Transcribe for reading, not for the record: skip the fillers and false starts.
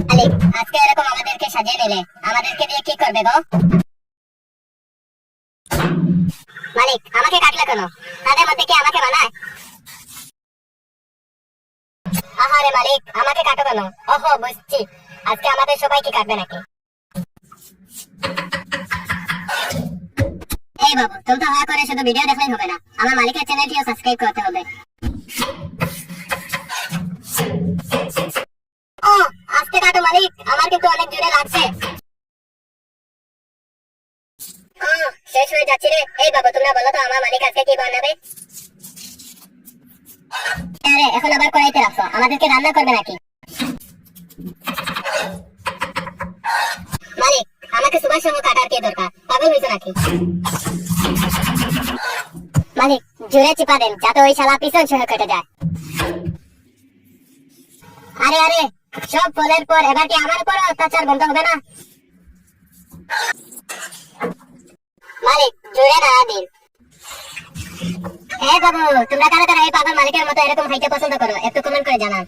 মালিক, আজকে এরকম আমাদেরকে সাজিয়ে নিলে আমাদেরকে দিয়ে কি করবে গো? মালিক, আমাকে কাটলে কেন? তাদের মধ্যে কি আমাকে মানায়? আহারে মালিক, আমাকে কাটো কেন? ওহো, বুঝছি, আজকে আমাদের সবাইকে কাটবে নাকি? এই বাবু, তুমি তো হা করে শুধু ভিডিও দেখলেই হবে না, আমার মালিকের চ্যানেলটিও সাবস্ক্রাইব করতে হবে। ও, আজকে কাটো মালিক, আমার কিন্তু অনেক জোরে লাগছে। শেষ হয়ে যাচ্ছে রে। এই বাবু, তোমরা বলো তো আমার মালিক আজকে কি বানাবে? আরে এখন আবার কড়াইতে রাখছো, আমাদেরকে রান্না করবে নাকি? মালিক, আমাকে সুভাষ চন্দ্র কাটার কি দরকার? পাগল হয়েছে নাকি? মালিক, জোরে চিপা দেন যাতে ওই শালা পিছন সহ কেটে যায়। আরে আরে, সব বলের পর এবার কি আমার উপর অত্যাচার বন্ধ হবে না? মালিক, জোরে না দিন। হ্যাঁ বাবু, তোমরা কারা কারা এই পাগল মালিকের মতো এরকম হাইতে পছন্দ করো একটু কমেন্ট করে জানান।